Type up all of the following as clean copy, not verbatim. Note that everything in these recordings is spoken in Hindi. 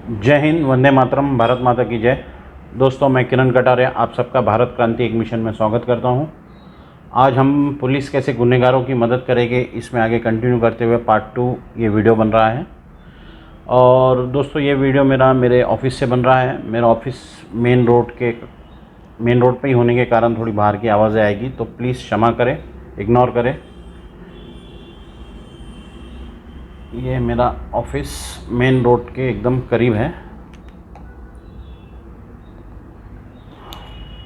जय हिंद, वंदे मातरम, भारत माता की जय। दोस्तों, मैं किरण कटारिया आप सबका भारत क्रांति एक मिशन में स्वागत करता हूं। आज हम पुलिस कैसे गुनहगारों की मदद करेंगे, इसमें आगे कंटिन्यू करते हुए पार्ट 2 ये वीडियो बन रहा है। और दोस्तों, ये वीडियो मेरे ऑफिस से बन रहा है। मेरा ऑफिस मेन रोड पे ही होने के कारण थोड़ी बाहर की आवाज़ें आएगी, तो प्लीज़ क्षमा करें, इग्नोर करें। ये मेरा ऑफिस मेन रोड के एकदम करीब है।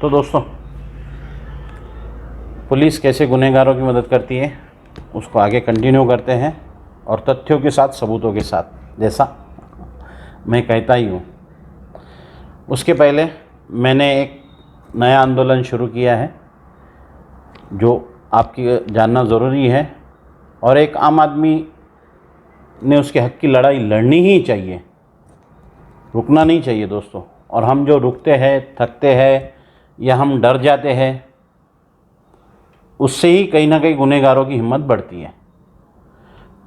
तो दोस्तों, पुलिस कैसे गुनहगारों की मदद करती है उसको आगे कंटिन्यू करते हैं, और तथ्यों के साथ, सबूतों के साथ, जैसा मैं कहता ही हूँ। उसके पहले मैंने एक नया आंदोलन शुरू किया है जो आपकी जानना ज़रूरी है, और एक आम आदमी ने उसके हक़ की लड़ाई लड़नी ही चाहिए, रुकना नहीं चाहिए दोस्तों। और हम जो रुकते हैं, थकते हैं या हम डर जाते हैं, उससे ही कहीं ना कहीं गुनहगारों की हिम्मत बढ़ती है।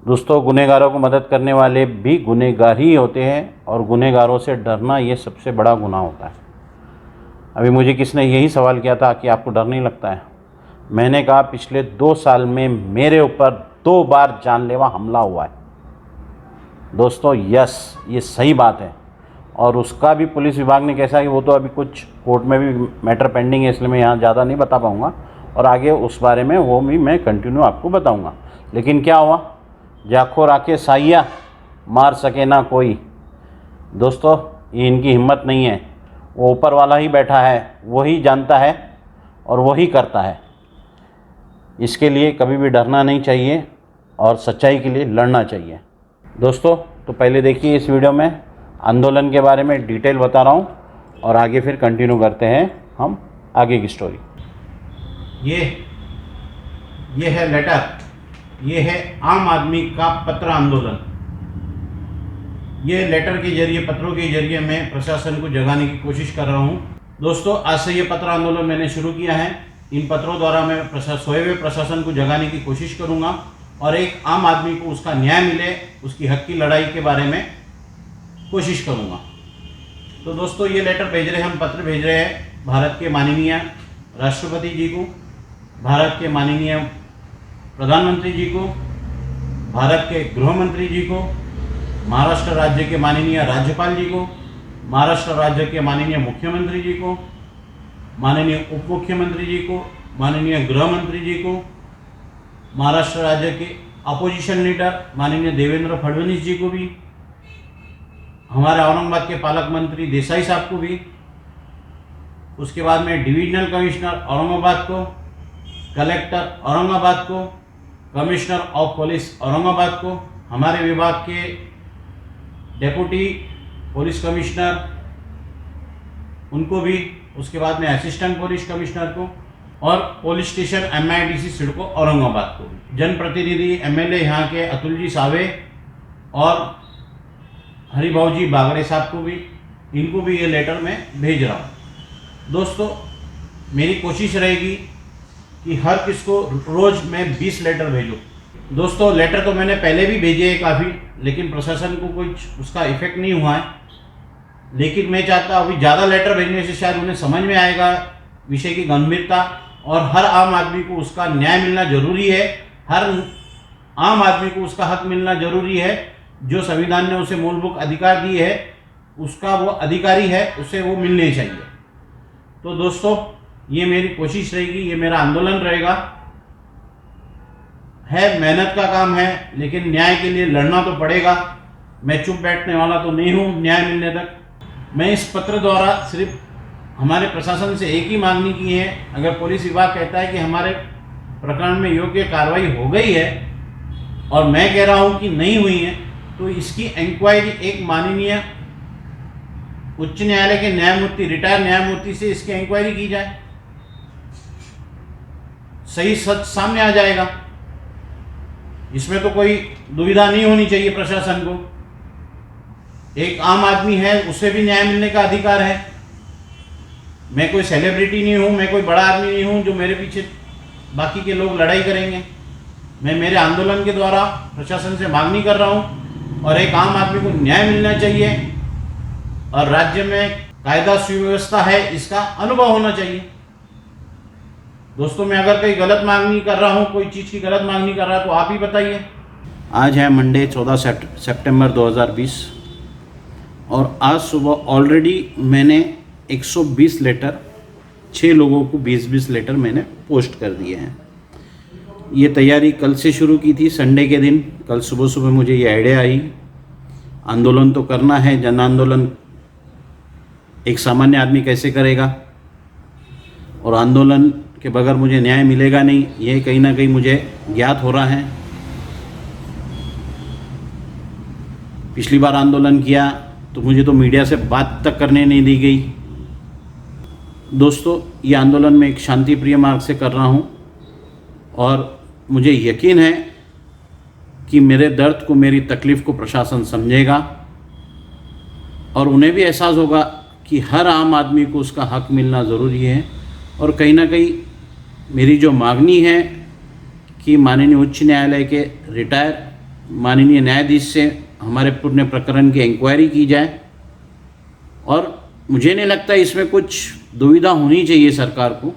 दोस्तों, गुनहगारों को मदद करने वाले भी गुनहगार ही होते हैं, और गुनहगारों से डरना ये सबसे बड़ा गुनाह होता है। अभी मुझे किसने यही सवाल किया था कि आपको डर नहीं लगता है। मैंने कहा, पिछले 2 साल में मेरे ऊपर 2 बार जानलेवा हमला हुआ है दोस्तों। यस, ये सही बात है। और उसका भी पुलिस विभाग ने कैसा कि वो तो अभी कुछ कोर्ट में भी मैटर पेंडिंग है, इसलिए मैं यहाँ ज़्यादा नहीं बता पाऊँगा, और आगे उस बारे में वो भी मैं कंटिन्यू आपको बताऊँगा। लेकिन क्या हुआ, जाखो राखे साइया, मार सके ना कोई। दोस्तों, ये इनकी हिम्मत नहीं है। वो ऊपर वाला ही बैठा है, वही जानता है और वही करता है। इसके लिए कभी भी डरना नहीं चाहिए और सच्चाई के लिए लड़ना चाहिए। दोस्तों, तो पहले देखिए, इस वीडियो में आंदोलन के बारे में डिटेल बता रहा हूँ, और आगे फिर कंटिन्यू करते हैं हम आगे की स्टोरी। ये है लेटर, ये है आम आदमी का पत्र आंदोलन। ये लेटर के जरिए, पत्रों के जरिए मैं प्रशासन को जगाने की कोशिश कर रहा हूँ। दोस्तों, आज से ये पत्र आंदोलन मैंने शुरू किया है। इन पत्रों द्वारा मैं सोए हुए प्रशासन को जगाने की कोशिश करूँगा, और एक आम आदमी को उसका न्याय मिले, उसकी हक की लड़ाई के बारे में कोशिश करूँगा। तो दोस्तों, ये लेटर भेज रहे हैं, हम पत्र भेज रहे हैं भारत के माननीय राष्ट्रपति जी को, भारत के माननीय प्रधानमंत्री जी को, भारत के गृह मंत्री जी को, महाराष्ट्र राज्य के माननीय राज्यपाल जी को, महाराष्ट्र राज्य के माननीय मुख्यमंत्री जी को, माननीय उप मुख्यमंत्री जी को, माननीय गृह मंत्री जी को, महाराष्ट्र राज्य के अपोजिशन लीडर माननीय देवेंद्र फडणवीस जी को भी, हमारे औरंगाबाद के पालक मंत्री देसाई साहब को भी, उसके बाद में डिविजनल कमिश्नर औरंगाबाद को, कलेक्टर औरंगाबाद को, कमिश्नर ऑफ पुलिस औरंगाबाद को, हमारे विभाग के डेप्यूटी पुलिस कमिश्नर उनको भी, उसके बाद में असिस्टेंट पुलिस कमिश्नर को, और police station MIDC CIDCO Aurangabad को भी, जनप्रतिनिधि MLA यहाँ के अतुल जी सावे और हरिभाऊ जी बागड़े साहब को भी, इनको भी ये लेटर मैं भेज रहा हूँ। दोस्तों, मेरी कोशिश रहेगी कि हर किसको रोज़ मैं 20 लेटर भेजूँ। दोस्तों, लेटर तो मैंने पहले भी भेजे हैं काफ़ी, लेकिन प्रशासन को कुछ उसका इफेक्ट नहीं हुआ है। लेकिन मैं चाहता हूँ अभी ज़्यादा लेटर भेजने से शायद उन्हें समझ में आएगा विषय की गंभीरता, और हर आम आदमी को उसका न्याय मिलना जरूरी है। हर आम आदमी को उसका हक मिलना जरूरी है। जो संविधान ने उसे मूलभूत अधिकार दिए है, उसका वो अधिकारी है, उसे वो मिलने चाहिए। तो दोस्तों, ये मेरी कोशिश रहेगी, ये मेरा आंदोलन रहेगा। है मेहनत का काम है, लेकिन न्याय के लिए लड़ना तो पड़ेगा। मैं चुप बैठने वाला तो नहीं हूँ न्याय मिलने तक। मैं इस पत्र द्वारा सिर्फ हमारे प्रशासन से एक ही मांगनी की है। अगर पुलिस विभाग कहता है कि हमारे प्रकरण में योग्य कार्रवाई हो गई है, और मैं कह रहा हूं कि नहीं हुई है, तो इसकी इंक्वायरी एक माननीय उच्च न्यायालय के न्यायमूर्ति, रिटायर्ड न्यायमूर्ति से इसकी इंक्वायरी की जाए। सही सच सामने आ जाएगा। इसमें तो कोई दुविधा नहीं होनी चाहिए प्रशासन को। एक आम आदमी है, उसे भी न्याय मिलने का अधिकार है। मैं कोई सेलिब्रिटी नहीं हूँ, मैं कोई बड़ा आदमी नहीं हूँ जो मेरे पीछे बाकी के लोग लड़ाई करेंगे। मैं मेरे आंदोलन के द्वारा प्रशासन से मांगनी कर रहा हूँ, और एक आम आदमी को न्याय मिलना चाहिए। और राज्य में कायदा सुव्यवस्था है इसका अनुभव होना चाहिए। दोस्तों, मैं अगर कोई गलत मांगनी कर रहा हूँ, कोई चीज़ की गलत मांगनी कर रहा है तो आप ही बताइए। आज है मंडे 14 सितंबर 2020 और आज सुबह ऑलरेडी मैंने 120 लेटर 6 लोगों को 20-20 लेटर मैंने पोस्ट कर दिए हैं। ये तैयारी कल से शुरू की थी, संडे के दिन। कल सुबह सुबह मुझे ये आइडिया आई, आंदोलन तो करना है। जन आंदोलन एक सामान्य आदमी कैसे करेगा, और आंदोलन के बगैर मुझे न्याय मिलेगा नहीं, ये कहीं ना कहीं मुझे ज्ञात हो रहा है। पिछली बार आंदोलन किया तो मुझे तो मीडिया से बात तक करने नहीं दी गई। दोस्तों, ये आंदोलन मैं एक शांति प्रिय मार्ग से कर रहा हूँ और मुझे यकीन है कि मेरे दर्द को, मेरी तकलीफ़ को प्रशासन समझेगा और उन्हें भी एहसास होगा कि हर आम आदमी को उसका हक मिलना ज़रूरी है। और कहीं ना कहीं मेरी जो मांगनी है कि माननीय उच्च न्यायालय के रिटायर माननीय न्यायाधीश से हमारे पूर्ण प्रकरण की इंक्वायरी की जाए, और मुझे नहीं लगता इसमें कुछ दुविधा होनी चाहिए सरकार को।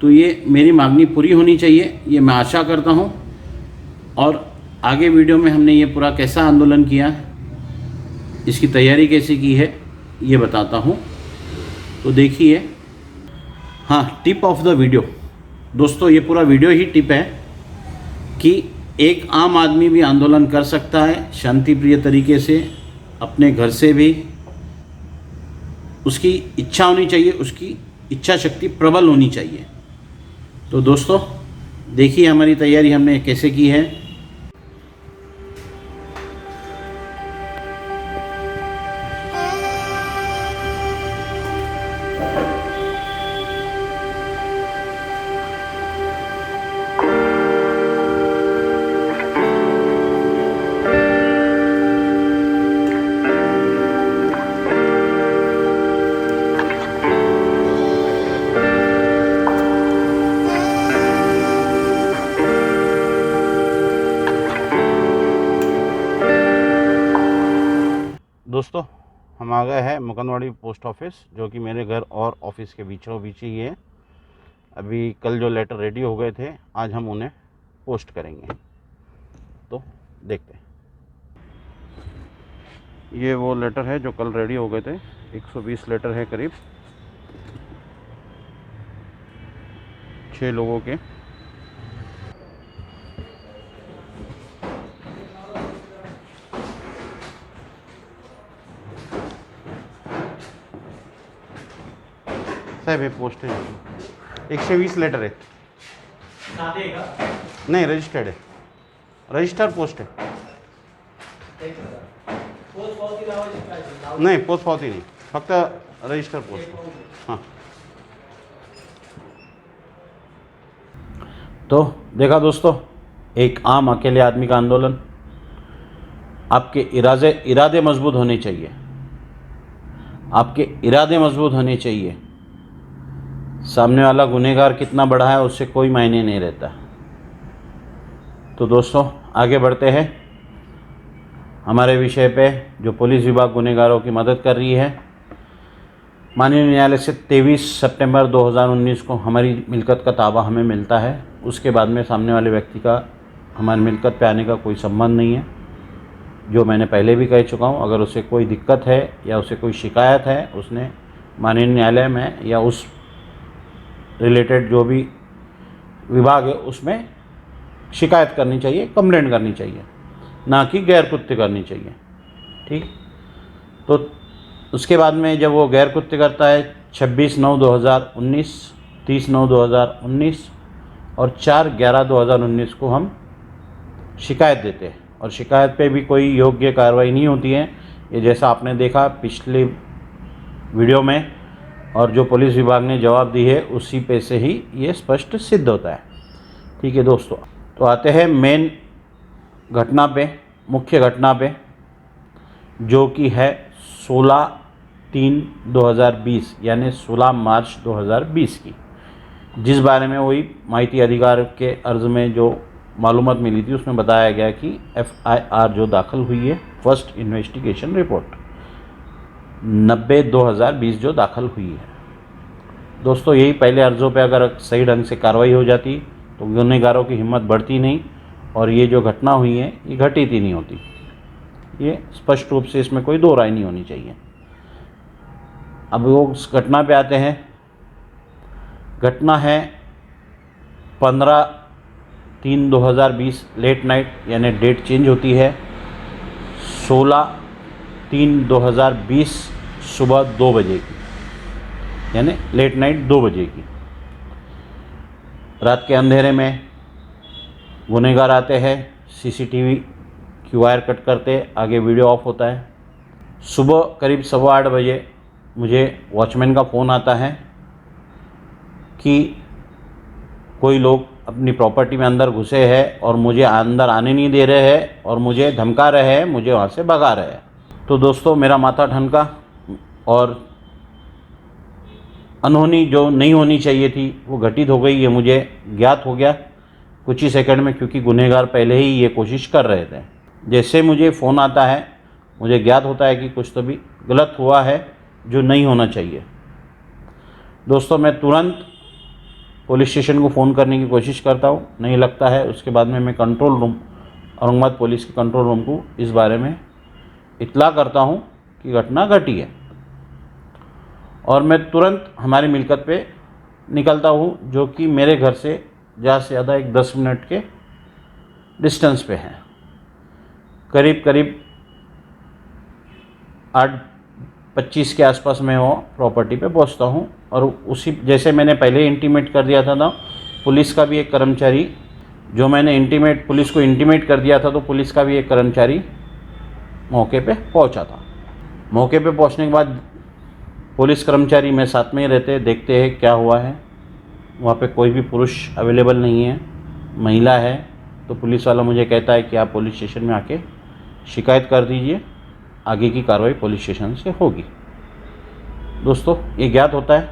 तो ये मेरी मांगनी पूरी होनी चाहिए, ये मैं आशा करता हूँ। और आगे वीडियो में हमने ये पूरा कैसा आंदोलन किया, इसकी तैयारी कैसी की है, ये बताता हूँ। तो देखिए। हाँ, टिप ऑफ द वीडियो। दोस्तों, ये पूरा वीडियो ही टिप है कि एक आम आदमी भी आंदोलन कर सकता है शांति प्रिय तरीके से, अपने घर से भी। उसकी इच्छा होनी चाहिए, उसकी इच्छा शक्ति प्रबल होनी चाहिए। तो दोस्तों, देखिए हमारी तैयारी हमने कैसे की है। दोस्तों, हम आ गए हैं मुकंदवाड़ी पोस्ट ऑफिस, जो कि मेरे घर और ऑफिस के बीचों बीच ही है। अभी कल जो लेटर रेडी हो गए थे, आज हम उन्हें पोस्ट करेंगे। तो देखते हैं। ये वो लेटर है जो कल रेडी हो गए थे, 120 लेटर है करीब, 6 लोगों के। साहब है पोस्ट है, 120 लेटर है। नहीं, रजिस्टर्ड है, रजिस्टर्ड पोस्ट है। नहीं, पोस्ट पावती नहीं, फक्त रजिस्टर पोस्ट। हाँ, तो देखा दोस्तों, एक आम अकेले आदमी का आंदोलन। आपके इरादे मजबूत होने चाहिए, आपके इरादे मजबूत होने चाहिए। सामने वाला गुनहगार कितना बड़ा है उससे कोई मायने नहीं रहता। तो दोस्तों, आगे बढ़ते हैं हमारे विषय पे। जो पुलिस विभाग गुनहगारों की मदद कर रही है, माननीय न्यायालय से 23 सितंबर 2019 को हमारी मिल्कत का ताबा हमें मिलता है। उसके बाद में सामने वाले व्यक्ति का हमारी मिल्कत पे आने का कोई संबंध नहीं है। जो मैंने पहले भी कह चुका हूँ, अगर उसे कोई दिक्कत है या उसे कोई शिकायत है, उसने माननीय न्यायालय में या उस रिलेटेड जो भी विभाग है उसमें शिकायत करनी चाहिए, कंप्लेंट करनी चाहिए, ना कि गैर कृत्य करनी चाहिए। ठीक। तो उसके बाद में जब वो गैर कृत्य करता है, 26/9/2019, 30/9/2019 और 4/11/2019 को हम शिकायत देते हैं, और शिकायत पे भी कोई योग्य कार्रवाई नहीं होती है। ये जैसा आपने देखा पिछले वीडियो में, और जो पुलिस विभाग ने जवाब दी है उसी पे से ही ये स्पष्ट सिद्ध होता है। ठीक है दोस्तों, तो आते हैं मेन घटना पे, मुख्य घटना पे, जो कि है 16/3/2020 यानी 16 मार्च 2020 की, जिस बारे में वही माहिती अधिकार के अर्ज में जो मालूमात मिली थी उसमें बताया गया कि FIR जो दाखिल हुई है फर्स्ट इन्वेस्टिगेशन रिपोर्ट 90/2020 जो दाखिल हुई है। दोस्तों, यही पहले अर्ज़ों पे अगर सही ढंग से कार्रवाई हो जाती तो गुनहगारों की हिम्मत बढ़ती नहीं और ये जो घटना हुई है ये घटित ही नहीं होती। ये स्पष्ट रूप से इसमें कोई दो राय नहीं होनी चाहिए। अब वो उस घटना पे आते हैं। घटना है 15/3/2020 लेट नाइट, यानी डेट चेंज होती है 16/3/2020 सुबह 2 बजे की, यानी लेट नाइट 2 बजे की। रात के अंधेरे में गुनहगार आते हैं, सीसीटीवी की वायर कट करते, आगे वीडियो ऑफ होता है। सुबह करीब 8:15 बजे मुझे वॉचमैन का फ़ोन आता है कि कोई लोग अपनी प्रॉपर्टी में अंदर घुसे हैं और मुझे अंदर आने नहीं दे रहे हैं और मुझे धमका रहे हैं, मुझे वहाँ से भगा रहे हैं। तो दोस्तों, मेरा माथा ठनका और अनहोनी जो नहीं होनी चाहिए थी वो घटित हो गई। ये मुझे ज्ञात हो गया कुछ ही सेकंड में, क्योंकि गुनहगार पहले ही ये कोशिश कर रहे थे। जैसे मुझे फ़ोन आता है मुझे ज्ञात होता है कि कुछ तो भी गलत हुआ है जो नहीं होना चाहिए। दोस्तों, मैं तुरंत पुलिस स्टेशन को फ़ोन करने की कोशिश करता हूँ, नहीं लगता है। उसके बाद में मैं कंट्रोल रूम, औरंगाबाद पुलिस के कंट्रोल रूम को इस बारे में इत्तला करता हूँ कि घटना घटी है और मैं तुरंत हमारी मिलकत पे निकलता हूँ, जो कि मेरे घर से ज़्यादा से ज़्यादा एक 10 मिनट के डिस्टेंस पे है। करीब 8:25 के आसपास मैं वो प्रॉपर्टी पे पहुंचता हूं और उसी जैसे मैंने पहले इंटीमेट कर दिया था ना, पुलिस का भी एक कर्मचारी, जो मैंने पुलिस को इंटीमेट कर दिया था, तो पुलिस का भी एक कर्मचारी मौके पे पहुंचा था। मौके पे पहुंचने के बाद पुलिस कर्मचारी में साथ में ही रहते, देखते हैं क्या हुआ है। वहाँ पे कोई भी पुरुष अवेलेबल नहीं है, महिला है। तो पुलिस वाला मुझे कहता है कि आप पुलिस स्टेशन में आके शिकायत कर दीजिए, आगे की कार्रवाई पुलिस स्टेशन से होगी। दोस्तों, ये ज्ञात होता है,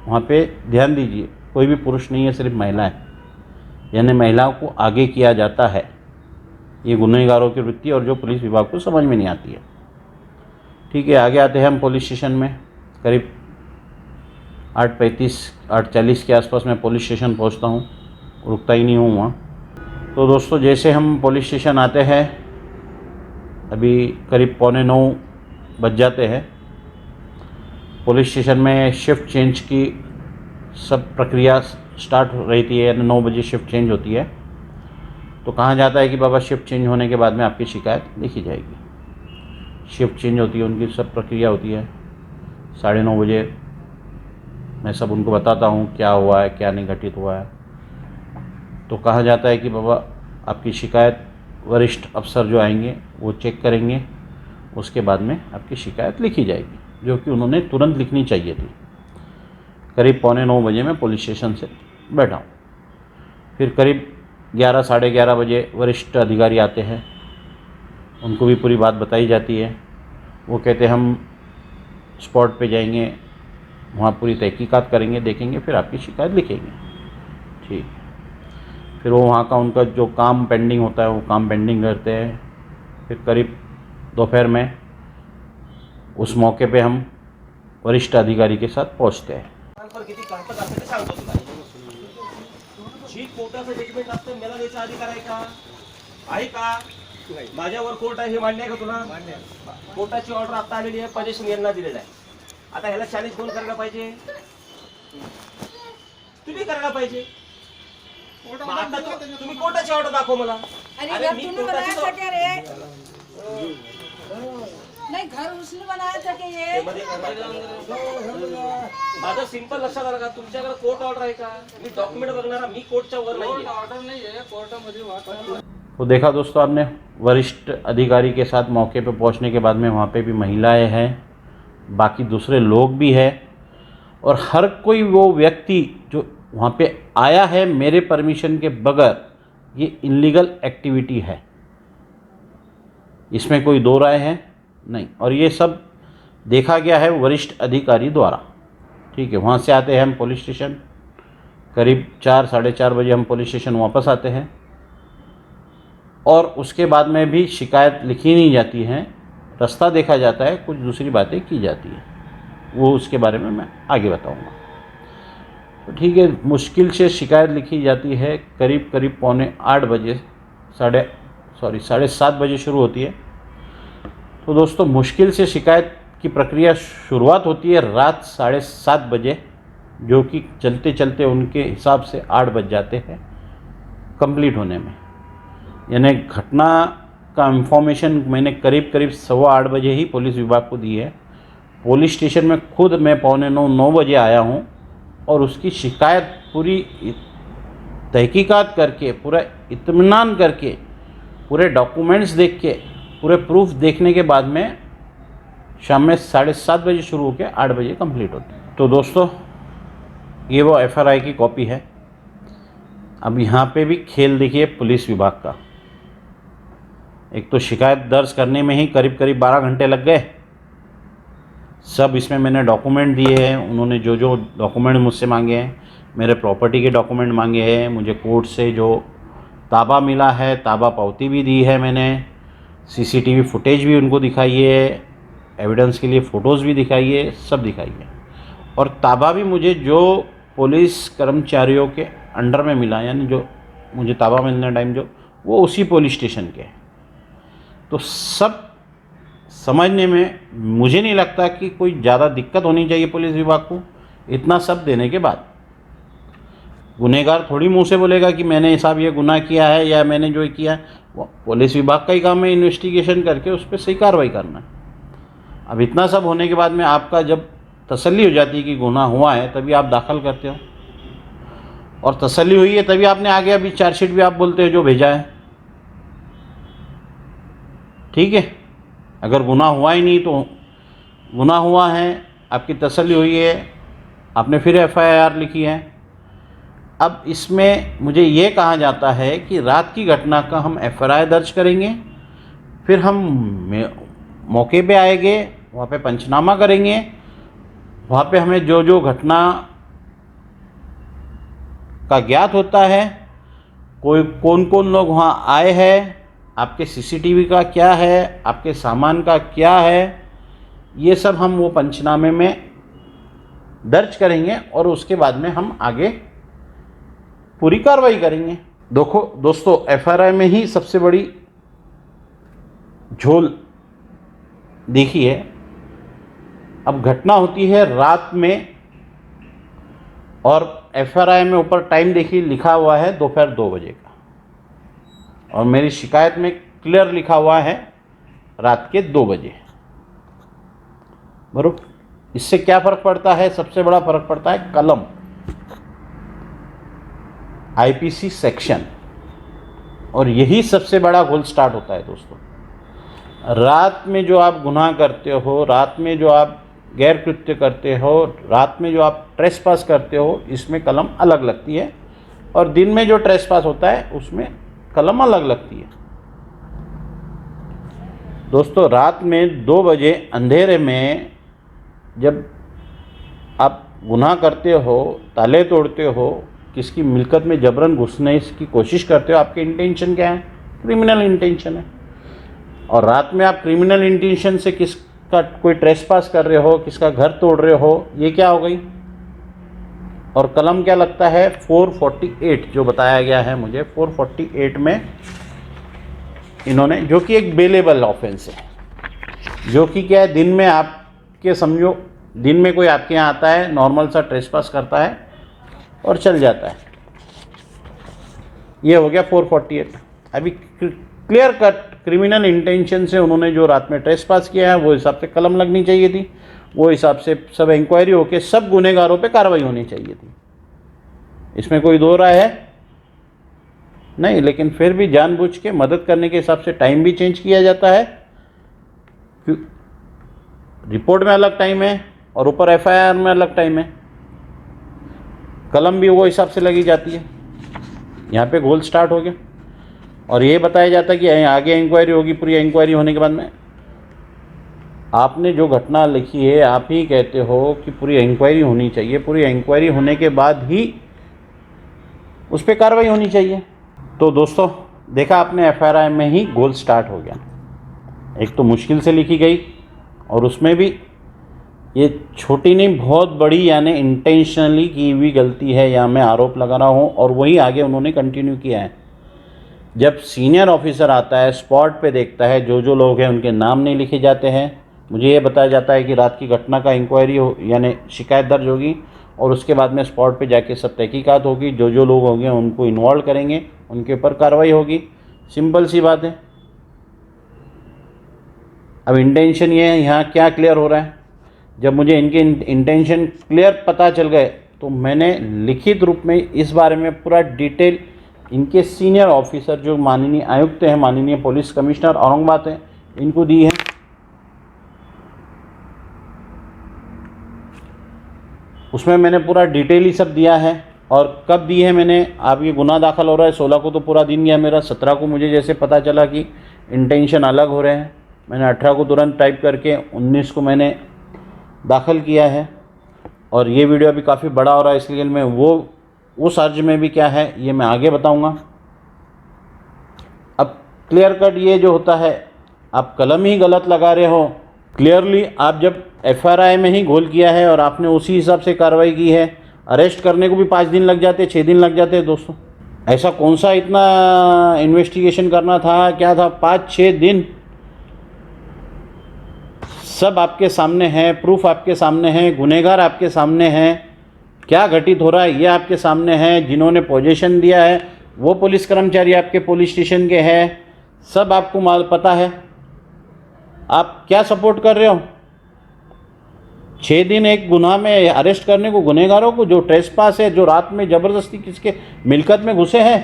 वहाँ पे ध्यान दीजिए, कोई भी पुरुष नहीं है, सिर्फ महिला है, यानी महिलाओं को आगे किया जाता है। ये गुनहगारों की वृत्ति और जो पुलिस विभाग को समझ में नहीं आती है। ठीक है, आगे आते हैं हम पुलिस स्टेशन में। करीब 8:35 8:40 के आसपास मैं पुलिस स्टेशन पहुँचता हूँ, रुकता ही नहीं हूँ वहाँ। तो दोस्तों, जैसे हम पुलिस स्टेशन आते हैं, अभी करीब 8:45 बज जाते हैं। पुलिस स्टेशन में शिफ्ट चेंज की सब प्रक्रिया स्टार्ट हो रही थी, यानी 9 बजे शिफ्ट चेंज होती है। तो कहा जाता है कि बाबा शिफ्ट चेंज होने के बाद में आपकी शिकायत लिखी जाएगी। शिफ्ट चेंज होती है, उनकी सब प्रक्रिया होती है। 9:30 बजे मैं सब उनको बताता हूँ क्या हुआ है, क्या नहीं घटित हुआ है। तो कहा जाता है कि बाबा आपकी शिकायत वरिष्ठ अफसर जो आएंगे वो चेक करेंगे, उसके बाद में आपकी शिकायत लिखी जाएगी, जो कि उन्होंने तुरंत लिखनी चाहिए थी। करीब 8:45 बजे मैं पुलिस स्टेशन से बैठा हूँ। फिर करीब 11 साढ़े 11 बजे वरिष्ठ अधिकारी आते हैं, उनको भी पूरी बात बताई जाती है। वो कहते हैं हम स्पॉट पे जाएंगे, वहाँ पूरी तहकीकात करेंगे, देखेंगे, फिर आपकी शिकायत लिखेंगे। ठीक, फिर वो वहाँ का उनका जो काम पेंडिंग होता है वो काम पेंडिंग करते हैं। फिर करीब दोपहर में उस मौके पे हम वरिष्ठ अधिकारी के साथ पहुँचते हैं। कोर्टाचं जजमेंट असतं, मला द्यायचा अधिकार आहे का? माझ्यावर कोर्ट आहे हे मान्य आहे का तुला? कोर्टाची ऑर्डर आता आलेली आहे, पजेशन यांना दिलेला आहे। आता ह्याला चॅलेंज कोण करायला पाहिजे? तुम्ही करायला पाहिजे। आता तुम्ही कोर्टाची ऑर्डर दाखव मला। अरे मी कोर्टाची नहीं, घर उसने बनाया था कि ये माझं सिंपल लक्षात आलं का? तुमच्याकडे कोर्ट ऑर्डर आहे का? मी डॉक्युमेंट बघणारा, मी कोर्टच्या वर नाही। ऑर्डर नहीं है कोर्टामध्ये। तो देखा दोस्तों आपने, वरिष्ठ अधिकारी के साथ मौके पे पहुंचने के बाद में वहाँ पे भी महिलाएं हैं, बाकी दूसरे लोग भी हैं, और हर कोई वो व्यक्ति जो वहाँ पे आया है मेरे परमिशन के बगैर, ये इल्लीगल एक्टिविटी है, इसमें कोई दो राय है नहीं। और ये सब देखा गया है वरिष्ठ अधिकारी द्वारा। ठीक है, वहाँ से आते हैं हम पुलिस स्टेशन। करीब 4 साढ़े 4 बजे हम पुलिस स्टेशन वापस आते हैं और उसके बाद में भी शिकायत लिखी नहीं जाती है, रास्ता देखा जाता है, कुछ दूसरी बातें की जाती है। वो उसके बारे में मैं आगे बताऊंगा। तो ठीक है, मुश्किल से शिकायत लिखी जाती है, करीब करीब 7:45 बजे, 7:30 बजे शुरू होती है। तो दोस्तों मुश्किल से शिकायत की प्रक्रिया शुरुआत होती है रात 7:30 बजे, जो कि चलते चलते उनके हिसाब से 8 बज जाते हैं कंप्लीट होने में। यानी घटना का इंफॉर्मेशन मैंने करीब करीब 8:15 बजे ही पुलिस विभाग को दी है। पुलिस स्टेशन में खुद मैं 8:45-9 बजे आया हूँ और उसकी शिकायत पूरी तहकीकात करके, पूरा इत्मीनान करके, पूरे डॉक्यूमेंट्स देख के, पूरे प्रूफ देखने के बाद में शाम में 7:30 बजे शुरू होकर 8 बजे कंप्लीट होती है। तो दोस्तों ये वो FRI की कॉपी है। अब यहाँ पे भी खेल देखिए पुलिस विभाग का। एक तो शिकायत दर्ज करने में ही करीब करीब 12 घंटे लग गए। सब इसमें मैंने डॉक्यूमेंट दिए हैं, उन्होंने जो जो डॉक्यूमेंट मुझसे मांगे हैं, मेरे प्रॉपर्टी के डॉक्यूमेंट मांगे हैं, मुझे कोर्ट से जो ताबा मिला है, ताबा पावती भी दी है मैंने, CCTV फुटेज भी उनको दिखाई है, एविडेंस के लिए फ़ोटोज़ भी दिखाई है, सब दिखाई है। और ताबा भी मुझे जो पुलिस कर्मचारियों के अंडर में मिला, यानी जो मुझे ताबा मिलने टाइम जो, वो उसी पुलिस स्टेशन के। तो सब समझने में मुझे नहीं लगता कि कोई ज़्यादा दिक्कत होनी चाहिए पुलिस विभाग को। इतना सब देने के बाद गुनहगार थोड़ी मुंह से बोलेगा कि मैंने साहब ये गुनाह किया है या मैंने जो किया है। वो पुलिस विभाग का ही काम है इन्वेस्टिगेशन करके उस पर सही कार्रवाई करना। अब इतना सब होने के बाद में आपका जब तसल्ली हो जाती है कि गुनाह हुआ है, तभी आप दाखिल करते हो, और तसल्ली हुई है तभी आपने आगे अभी चार्जशीट भी आप बोलते हो जो भेजा है। ठीक है, अगर गुनाह हुआ ही नहीं तो गुनाह हुआ है, आपकी तसल्ली हुई है, आपने फिर FIR लिखी है। अब इसमें मुझे ये कहा जाता है कि रात की घटना का हम FIR दर्ज करेंगे, फिर हम मौके पे आएंगे, वहाँ पे पंचनामा करेंगे, वहाँ पे हमें जो जो घटना का ज्ञात होता है, कौन कौन लोग वहाँ आए हैं, आपके CCTV का क्या है, आपके सामान का क्या है, ये सब हम वो पंचनामे में दर्ज करेंगे और उसके बाद में हम आगे पूरी कार्रवाई करेंगे। देखो दोस्तों, FRI में ही सबसे बड़ी झोल देखिए। अब घटना होती है रात में और FRI में ऊपर टाइम देखिए लिखा हुआ है दोपहर 2 बजे का, और मेरी शिकायत में क्लियर लिखा हुआ है रात के 2 बजे। बराबर। इससे क्या फ़र्क पड़ता है? सबसे बड़ा फ़र्क पड़ता है कलम, IPC सेक्शन, और यही सबसे बड़ा गोल स्टार्ट होता है दोस्तों। रात में जो आप गुनाह करते हो, रात में जो आप गैर कृत्य करते हो, रात में जो आप ट्रेसपास करते हो, इसमें कलम अलग लगती है, और दिन में जो ट्रेसपास होता है उसमें कलम अलग लगती है। दोस्तों रात में 2 बजे अंधेरे में जब आप गुनाह करते हो, ताले तोड़ते हो, किसकी मिल्कत में जबरन घुसने की कोशिश करते हो, आपके इंटेंशन क्या है? क्रिमिनल इंटेंशन है। और रात में आप क्रिमिनल इंटेंशन से किसका कोई ट्रेसपास कर रहे हो, किसका घर तोड़ रहे हो, ये क्या हो गई? और कलम क्या लगता है? 448 जो बताया गया है मुझे, 448 में इन्होंने, जो कि एक बेलेबल ऑफेंस है, जो कि क्या है, दिन में आपके समझो, दिन में कोई आपके यहाँ आता है, नॉर्मल सा ट्रेसपास करता है और चल जाता है, ये हो गया 448। अभी क्लियर कट क्रिमिनल इंटेंशन से उन्होंने जो रात में ट्रेसपास किया है, वो हिसाब से कलम लगनी चाहिए थी, वो हिसाब से सब इंक्वायरी होके सब गुनहगारों पे कार्रवाई होनी चाहिए थी। इसमें कोई दो राय है नहीं, लेकिन फिर भी जानबूझ के मदद करने के हिसाब से टाइम भी चेंज किया जाता है। रिपोर्ट में अलग टाइम है और ऊपर FIR में अलग टाइम है, कलम भी वो हिसाब से लगी जाती है। यहाँ पे गोल स्टार्ट हो गया, और ये बताया जाता है कि आगे इंक्वायरी होगी। पूरी इंक्वायरी होने के बाद में आपने जो घटना लिखी है, आप ही कहते हो कि पूरी इंक्वायरी होनी चाहिए, पूरी इंक्वायरी होने के बाद ही उस पर कार्रवाई होनी चाहिए। तो दोस्तों देखा आपने एफआईआर में ही गोल स्टार्ट हो गया। एक तो मुश्किल से लिखी गई और उसमें भी ये छोटी नहीं बहुत बड़ी यानी इंटेंशनली की हुई गलती है, या मैं आरोप लगा रहा हूँ। और वही आगे उन्होंने कंटिन्यू किया है। जब सीनियर ऑफिसर आता है, स्पॉट पे देखता है, जो लोग हैं उनके नाम नहीं लिखे जाते हैं। मुझे ये बताया जाता है कि रात की घटना का इंक्वायरी हो यानी शिकायत दर्ज होगी और उसके बाद में स्पॉट पे जाके सब तहकीकात होगी। जो लोग होंगे उनको इन्वॉल्व करेंगे, उनके ऊपर कार्रवाई होगी। सिंपल सी बात है। अब इंटेंशन ये है, यहाँ क्या क्लियर हो रहा है। जब मुझे इनके इंटेंशन क्लियर पता चल गए तो मैंने लिखित रूप में इस बारे में पूरा डिटेल इनके सीनियर ऑफिसर जो माननीय आयुक्त हैं, माननीय पुलिस कमिश्नर औरंगाबाद हैं, इनको दी है। उसमें मैंने पूरा डिटेल ही सब दिया है। और कब दी है मैंने, आप ये गुनाह दाखिल हो रहा है 16 को तो पूरा दिन गया मेरा। 17 को मुझे जैसे पता चला कि इंटेंशन अलग हो रहे हैं, मैंने 18 को तुरंत टाइप करके 19 को मैंने दाखिल किया है। और ये वीडियो अभी काफ़ी बड़ा हो रहा है, इसलिए मैं वो उस अर्ज में भी क्या है ये मैं आगे बताऊंगा। अब क्लियर कट ये जो होता है, आप कलम ही गलत लगा रहे हो। क्लियरली आप जब एफआईआर में ही घोल किया है और आपने उसी हिसाब से कार्रवाई की है, अरेस्ट करने को भी 5 दिन लग जाते, 6 दिन लग जाते दोस्तों। ऐसा कौन सा इतना इन्वेस्टिगेशन करना था, क्या था, 5-6 दिन। सब आपके सामने है, प्रूफ आपके सामने है, गुनहगार आपके सामने हैं, क्या घटित हो रहा है ये आपके सामने है। जिन्होंने पोजीशन दिया है वो पुलिस कर्मचारी आपके पुलिस स्टेशन के हैं, सब आपको पता है। आप क्या सपोर्ट कर रहे हो। 6 दिन एक गुनाह में अरेस्ट करने को, गुनहगारों को जो ट्रेसपास है, जो रात में ज़बरदस्ती किसके मिलकत में घुसे हैं।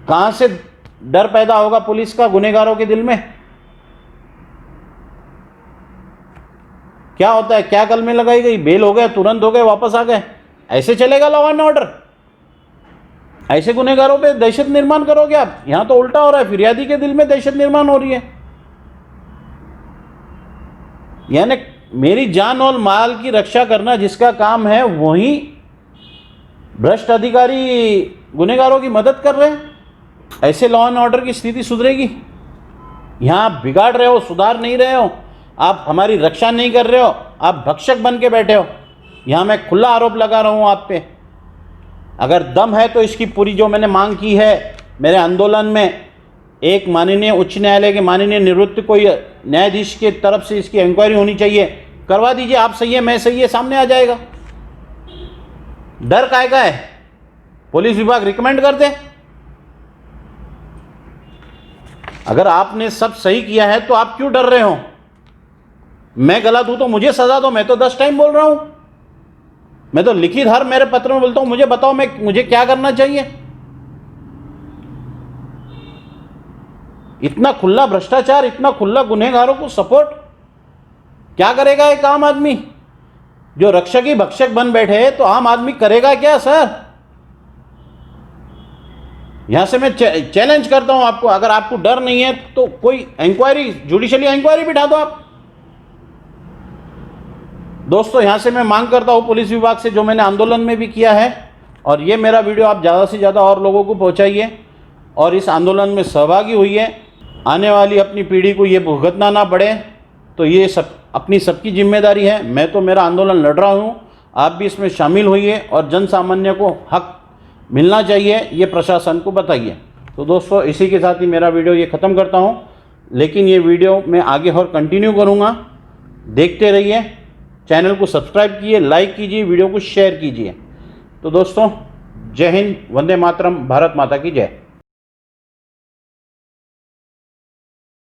कहाँ से डर पैदा होगा पुलिस का गुनहगारों के दिल में। क्या होता है, क्या कलमे लगाई गई, बेल हो गए, तुरंत हो गए, वापस आ गए। ऐसे चलेगा लॉ एंड ऑर्डर। ऐसे गुनहगारों पे दहशत निर्माण करोगे आप। यहां तो उल्टा हो रहा है, फिरियादी के दिल में दहशत निर्माण हो रही है। यानी मेरी जान और माल की रक्षा करना जिसका काम है, वही भ्रष्ट अधिकारी गुनहगारों की मदद कर रहे हैं। ऐसे लॉ एंड ऑर्डर की स्थिति सुधरेगी। यहां आप बिगाड़ रहे हो, सुधार नहीं रहे हो, आप हमारी रक्षा नहीं कर रहे हो, आप भक्षक बन के बैठे हो। यहां मैं खुला आरोप लगा रहा हूं आप पे। अगर दम है तो इसकी पूरी जो मैंने मांग की है मेरे आंदोलन में, एक माननीय उच्च न्यायालय के माननीय निवृत्त कोई न्यायाधीश के तरफ से इसकी इंक्वायरी होनी चाहिए, करवा दीजिए। आप सही है, मैं सही है, सामने आ जाएगा। डर काय का है, पुलिस विभाग रिकमेंड कर दे। अगर आपने सब सही किया है तो आप क्यों डर रहे हो। मैं गलत हूं तो मुझे सजा दो, मैं तो 10 टाइम बोल रहा हूं। मैं तो लिखित हर मेरे पत्र में बोलता हूं, मुझे बताओ मुझे क्या करना चाहिए। इतना खुला भ्रष्टाचार, इतना खुला गुनहगारों को सपोर्ट, क्या करेगा एक आम आदमी जो रक्षक ही भक्षक बन बैठे। तो आम आदमी करेगा क्या सर। यहां से मैं चैलेंज करता हूं आपको, अगर आपको डर नहीं है तो कोई इंक्वायरी, जुडिशियली इंक्वायरी बिठा दो आप। दोस्तों यहां से मैं मांग करता हूं पुलिस विभाग से, जो मैंने आंदोलन में भी किया है, और ये मेरा वीडियो आप ज़्यादा से ज़्यादा और लोगों को पहुंचाइए और इस आंदोलन में सहभागी हुई। आने वाली अपनी पीढ़ी को ये भुगतना ना पड़े, तो ये सब अपनी सबकी जिम्मेदारी है। मैं तो मेरा आंदोलन लड़ रहा हूँ, आप भी इसमें शामिल होइए और जन सामान्य को हक मिलना चाहिए, ये प्रशासन को बताइए। तो दोस्तों इसी के साथ ही मेरा वीडियो ये ख़त्म करता हूँ, लेकिन ये वीडियो मैं आगे और कंटिन्यू करूँगा। देखते रहिए, चैनल को सब्सक्राइब कीजिए, लाइक कीजिए, वीडियो को शेयर कीजिए। तो दोस्तों जय हिंद, वंदे मातरम, भारत माता की जय।